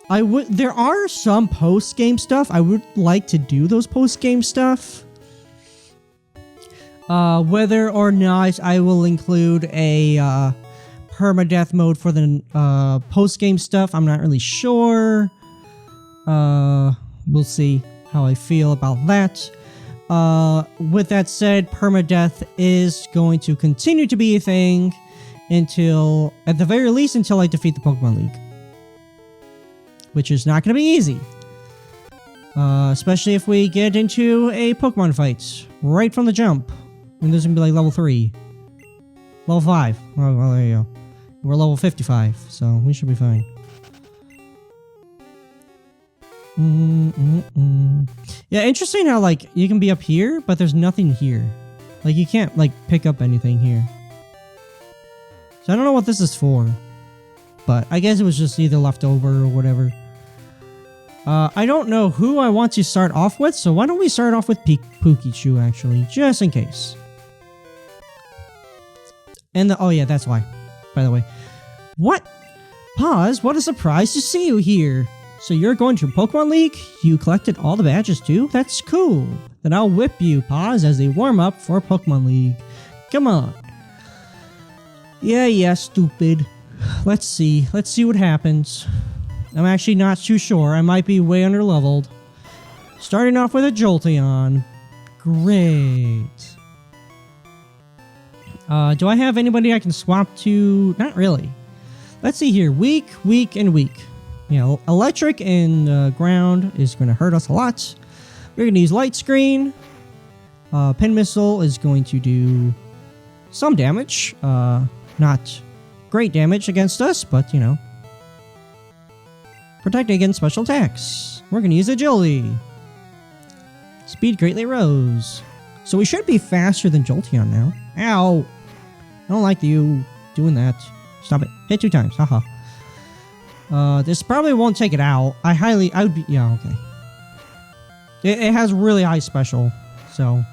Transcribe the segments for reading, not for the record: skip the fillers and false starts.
There are some post-game stuff. I would like to do those post-game stuff. Whether or not I will include a permadeath mode for the post-game stuff, I'm not really sure. We'll see how I feel about that. With that said, permadeath is going to continue to be a thing until, at the very least, until I defeat the Pokemon League. Which is not going to be easy. Especially if we get into a Pokemon fight right from the jump. And this is going to be like level 3. Level 5. Oh, well, there you go. We're level 55, so we should be fine. Yeah, interesting how, like, you can be up here, but there's nothing here. Like, you can't, like, pick up anything here. So I don't know what this is for. But I guess it was just either left over or whatever. I don't know who I want to start off with, so why don't we start off with Pikachu, actually, just in case. And oh yeah, that's why, by the way. What? Pause, what a surprise to see you here. So you're going to Pokemon League? You collected all the badges too? That's cool. Then I'll whip you, Pause, as a warm-up for Pokemon League. Come on. Yeah, stupid. Let's see what happens. I'm actually not too sure. I might be way underleveled. Starting off with a Jolteon. Great. Do I have anybody I can swap to? Not really. Let's see here. Weak, and weak. You know, electric and ground is going to hurt us a lot. We're going to use Light Screen. Pin Missile is going to do some damage. Not great damage against us, but, you know. Protecting against special attacks. We're going to use Agility. Speed greatly rose. So we should be faster than Jolteon now. Ow! I don't like you doing that. Stop it. Hit 2 times. Haha. This probably won't take it out. I would be... Yeah, okay. It has really high special, so...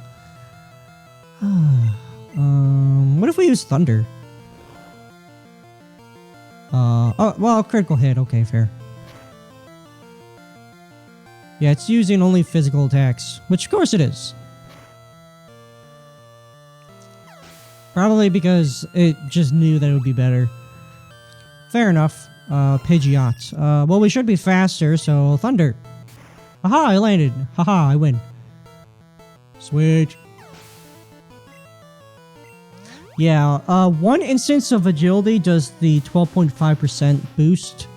what if we use Thunder? Oh, well, critical hit. Okay, fair. Yeah, it's using only physical attacks, which of course it is. Probably because it just knew that it would be better. Fair enough. Pidgeot. Well, we should be faster, so Thunder. Haha, I landed. Haha, I win. Switch. Yeah, one instance of Agility does the 12.5% boost.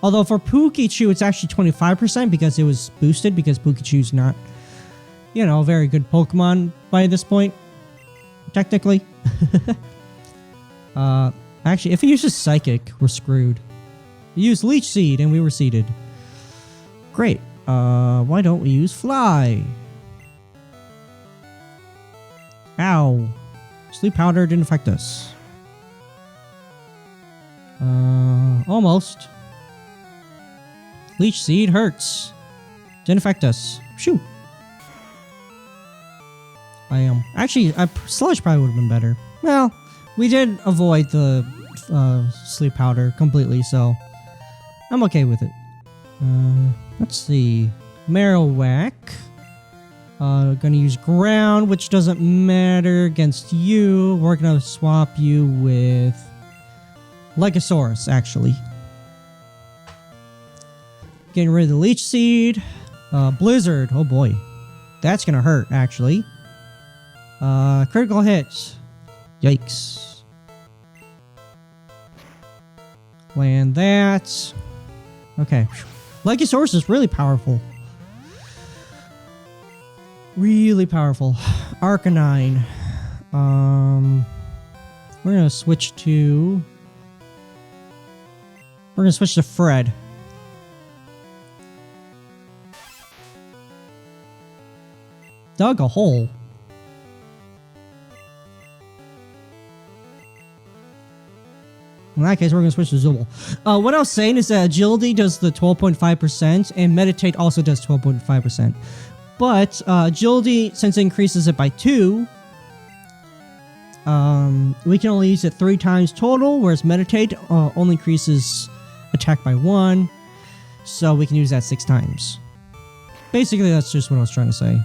Although for Pikachu, it's actually 25% because it was boosted, because Pikachu's not, you know, a very good Pokemon by this point. Technically. Actually, if he uses Psychic, we're screwed. We used Leech Seed and we were seeded. Great. Why don't we use Fly? Ow. Sleep Powder didn't affect us. Almost. Leech Seed hurts. Didn't affect us. Shoo. Actually, Sludge probably would have been better. Well, we did avoid the Sleep Powder completely, so I'm okay with it. Let's see. Marowak. Gonna use Ground, which doesn't matter against you. We're gonna swap you with Legosaurus, actually. Getting rid of the Leech Seed. Blizzard. Oh boy. That's gonna hurt, actually. Critical hit. Yikes. Land that. Okay. Legosaurus is really powerful. Really powerful. Arcanine. We're gonna switch to... We're gonna switch to Fred. Dug a hole. In that case, we're going to switch to Zubul. What I was saying is that Agility does the 12.5% and Meditate also does 12.5%. But Agility, since it increases it by 2, we can only use it 3 times total, whereas Meditate only increases attack by 1. So we can use that 6 times. Basically, that's just what I was trying to say.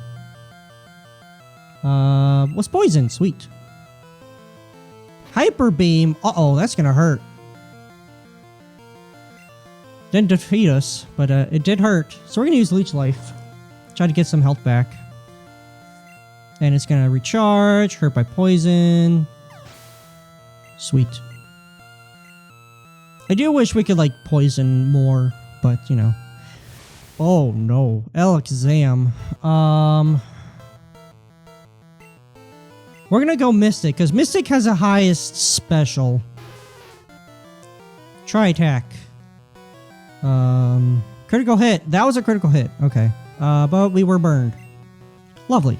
What's poison? Sweet. Hyper beam. Uh-oh, that's gonna hurt. Didn't defeat us, but it did hurt. So we're gonna use Leech Life. Try to get some health back. And it's gonna recharge, hurt by poison. Sweet. I do wish we could, like, poison more, but, you know. Oh, no. Alakazam. We're gonna go Mystic, because Mystic has the highest special. Try attack. Critical hit. That was a critical hit. Okay. But we were burned. Lovely.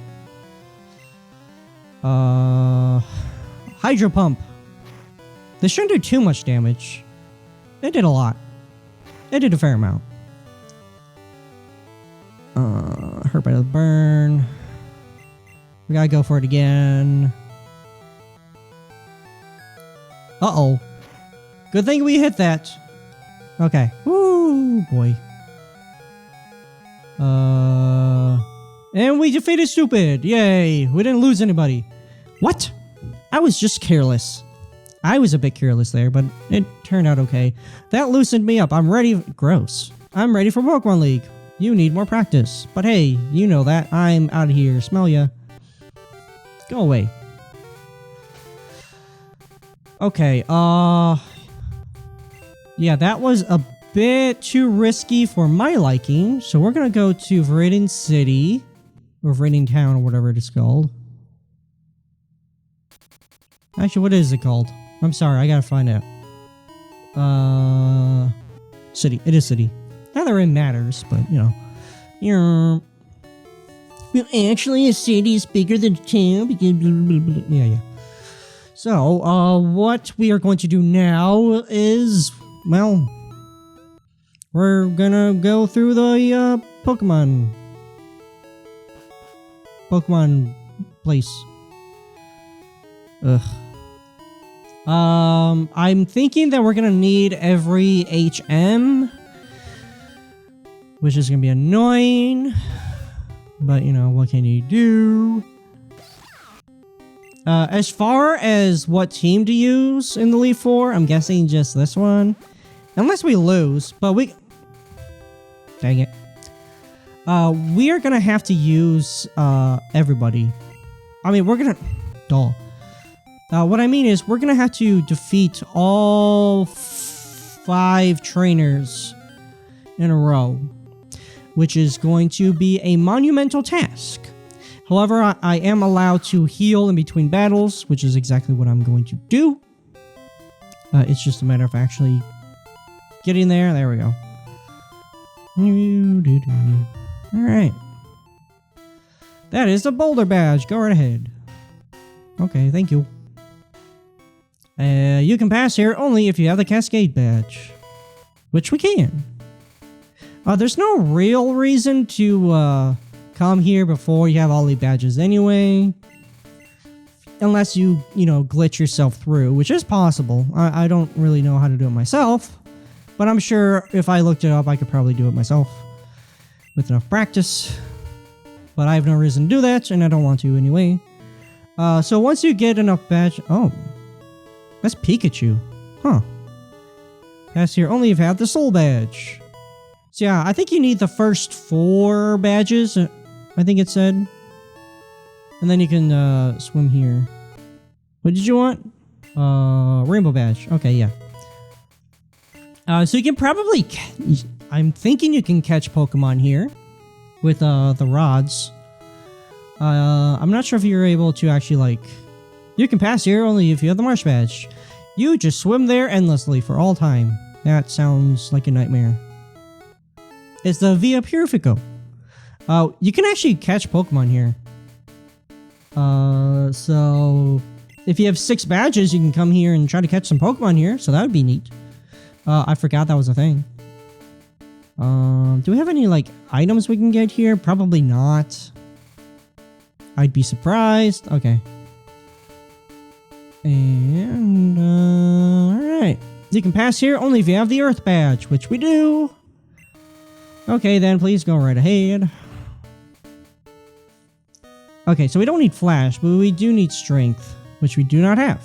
Hydro Pump. This shouldn't do too much damage. It did a lot. It did a fair amount. Hurt by the burn. We gotta go for it again. Uh-oh. Good thing we hit that. Okay. Woo, boy. And we defeated Stupid. Yay. We didn't lose anybody. What? I was just careless. I was a bit careless there, but it turned out okay. That loosened me up. I'm ready. Gross. I'm ready for Pokemon League. You need more practice. But hey, you know that. I'm out of here. Smell ya. Go away. Okay, yeah, that was a bit too risky for my liking. So we're gonna go to Viridian City. Or Viridian Town, or whatever it is called. Actually, what is it called? I'm sorry, I gotta find out. City. It is city. Not that it matters, but, you know. Yeah. Well, actually, a city is bigger than a town because blah, blah, blah. Yeah. So, what we are going to do now is, well, we're gonna go through the, Pokemon place. Ugh. I'm thinking that we're gonna need every HM, which is gonna be annoying. But, you know, what can you do? As far as what team to use in the Elite Four, I'm guessing just this one. Unless we lose, but we... Dang it. We are gonna have to use, everybody. I mean, we're gonna... Dull. What I mean is, we're gonna have to defeat all 5 trainers in a row, which is going to be a monumental task. However, I am allowed to heal in between battles, which is exactly what I'm going to do. It's just a matter of actually getting there. There we go. Alright. That is the Boulder Badge. Go right ahead. Okay, thank you. You can pass here only if you have the Cascade Badge. Which we can. There's no real reason to come here before you have all the badges anyway. Unless you know, glitch yourself through, which is possible. I don't really know how to do it myself. But I'm sure if I looked it up, I could probably do it myself. With enough practice. But I have no reason to do that, and I don't want to anyway. So once you get enough badge... Oh. That's Pikachu. Huh. Pass here only if you have the Soul Badge. So yeah, I think you need the first 4 badges, I think it said. And then you can swim here. What did you want? Rainbow Badge. Okay, yeah. So you can probably... I'm thinking you can catch Pokemon here with the rods. I'm not sure if you're able to actually, like... You can pass here only if you have the Marsh Badge. You just swim there endlessly for all time. That sounds like a nightmare. It's the Via Purifico. You can actually catch Pokemon here. So... If you have 6 badges, you can come here and try to catch some Pokemon here. So that would be neat. I forgot that was a thing. Do we have any, like, items we can get here? Probably not. I'd be surprised. Okay. And, alright. You can pass here only if you have the Earth Badge, which we do. Okay, then please go right ahead. Okay, so we don't need flash, but we do need strength, which we do not have.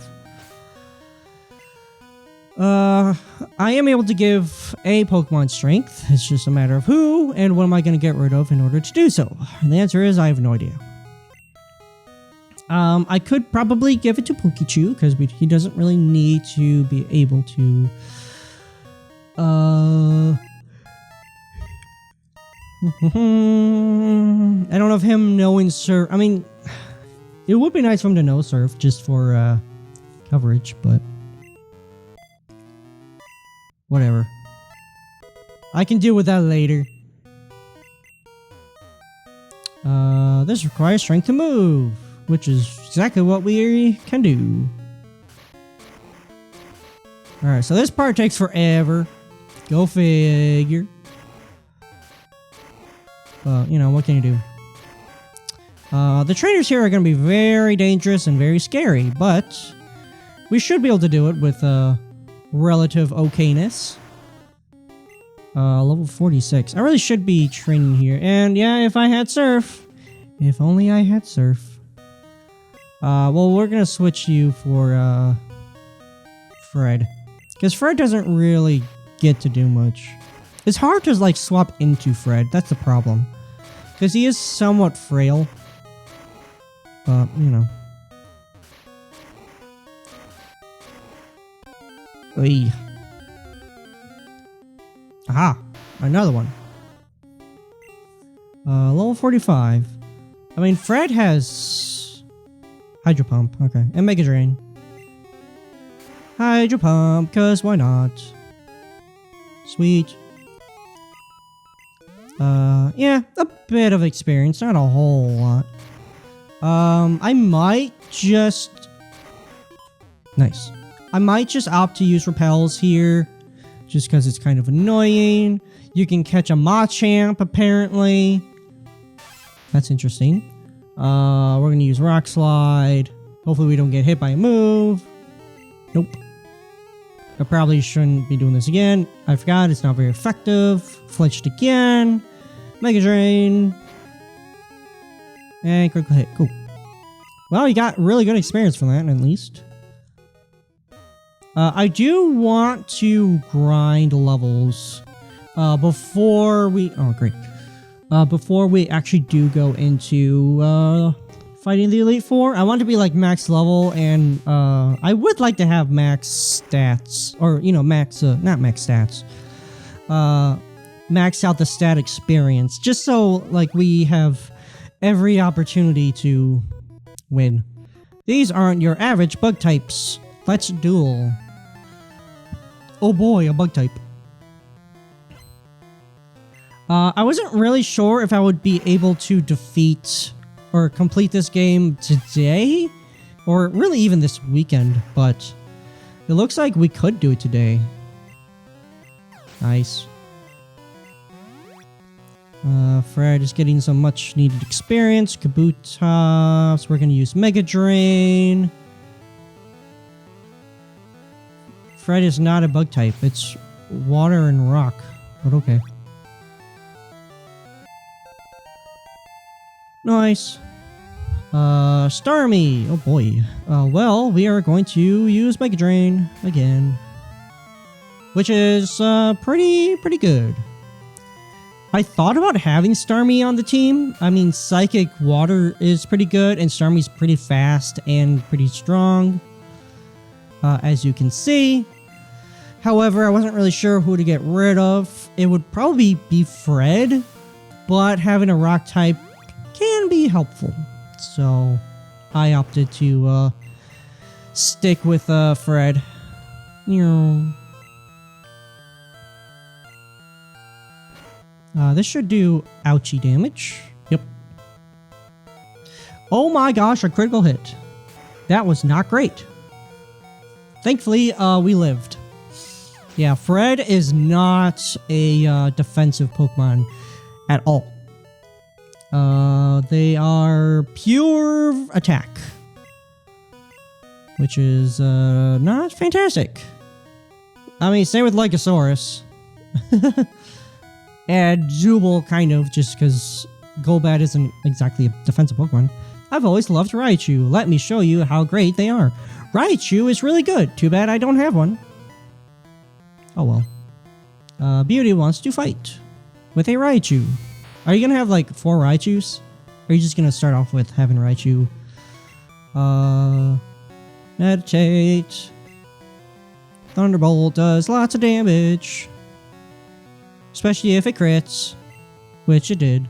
I am able to give a Pokemon strength. It's just a matter of who and what am I going to get rid of in order to do so. And the answer is I have no idea. I could probably give it to Pikachu because he doesn't really need to be able to. I don't know if him knowing Surf. I mean, it would be nice for him to know Surf just for coverage, but whatever. I can deal with that later. This requires strength to move, which is exactly what we can do. Alright, so this part takes forever. Go figure. You know, what can you do? The trainers here are going to be very dangerous and very scary, but we should be able to do it with relative okayness. Level 46. I really should be training here. And yeah, if I had Surf. If only I had Surf. Well, we're going to switch you for Fred. Because Fred doesn't really get to do much. It's hard to, like, swap into Fred. That's the problem. Because he is somewhat frail. But, you know. Oy. Aha! Another one. Level 45. I mean, Fred has Hydro Pump. Okay. And Mega Drain. Hydro Pump, because why not? Sweet. Yeah, a bit of experience, not a whole lot. I might just... Nice. I might just opt to use Repels here, just because it's kind of annoying. You can catch a Machamp, apparently. That's interesting. We're going to use Rock Slide. Hopefully we don't get hit by a move. Nope. I probably shouldn't be doing this again. I forgot, it's not very effective. Fletched again. Mega Drain. And critical hit. Cool. Well, you got really good experience from that, at least. I do want to grind levels before we... Oh, great. Before we actually do go into fighting the Elite Four. I want to be like max level, and I would like to have max stats. Or, you know, max... not max stats. Max out the stat experience. Just so, like, we have every opportunity to win. These aren't your average bug types. Let's duel. Oh boy, a bug type. I wasn't really sure if I would be able to defeat or complete this game today, or really even this weekend, but it looks like we could do it today. Nice. Fred is getting some much needed experience. Kabutops, we're gonna use Mega Drain. Fred is not a bug type, it's water and rock, but okay. Nice. Starmie, oh boy. Well, we are going to use Mega Drain again. Which is, pretty good. I thought about having Starmie on the team. I mean, Psychic Water is pretty good, and Starmie's pretty fast and pretty strong. As you can see. However, I wasn't really sure who to get rid of. It would probably be Fred, but having a rock type can be helpful. So, I opted to stick with Fred. This should do ouchie damage. Yep. Oh my gosh, a critical hit. That was not great. Thankfully, we lived. Yeah, Fred is not a defensive Pokemon at all. They are pure attack. Which is not fantastic. I mean, same with Lycosaurus. And Jubal, kind of, just because Golbat isn't exactly a defensive Pokemon. I've always loved Raichu. Let me show you how great they are. Raichu is really good. Too bad I don't have one. Oh well. Beauty wants to fight with a Raichu. Are you going to have like 4 Raichus? Or are you just going to start off with having Raichu? Meditate. Thunderbolt does lots of damage. Especially if it crits. Which it did.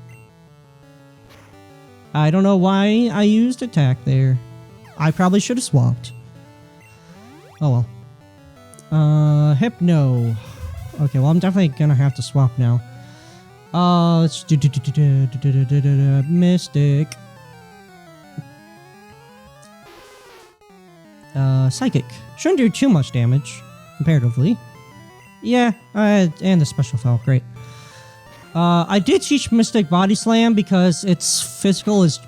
I don't know why I used attack there. I probably should have swapped. Oh well. Hypno. Okay, well I'm definitely gonna have to swap now. Let's do Mystic. Psychic. Shouldn't do too much damage, comparatively. Yeah, and the special fell, great. I did teach Mystic Body Slam because its physical is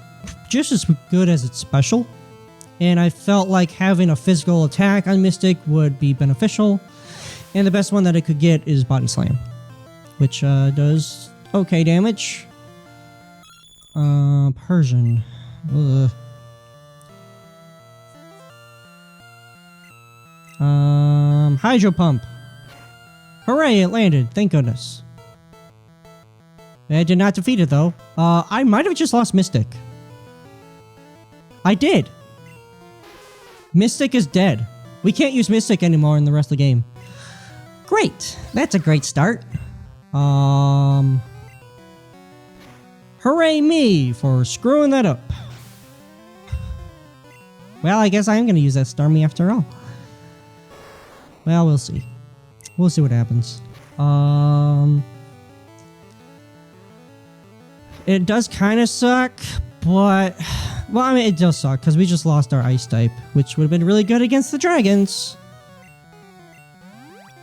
just as good as its special. And I felt like having a physical attack on Mystic would be beneficial. And the best one that it could get is Body Slam, which does okay damage. Persian. Ugh. Hydro Pump. Hooray, it landed. Thank goodness. I did not defeat it, though. I might have just lost Mystic. I did. Mystic is dead. We can't use Mystic anymore in the rest of the game. Great. That's a great start. Hooray me for screwing that up. Well, I guess I am going to use that Starmie after all. Well, we'll see. We'll see what happens. It does kind of suck, but... Well, I mean, it does suck, because we just lost our Ice type, which would have been really good against the Dragons.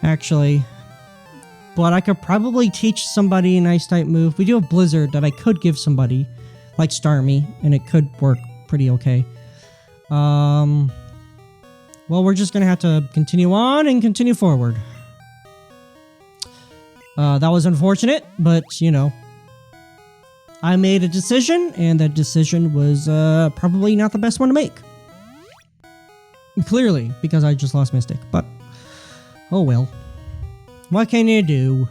Actually. But I could probably teach somebody an Ice type move. We do have Blizzard that I could give somebody, like Starmie, and it could work pretty okay. Well, we're just going to have to continue on and continue forward. That was unfortunate, but, you know. I made a decision, and that decision was probably not the best one to make. Clearly, because I just lost Mystic, but oh well. What can you do?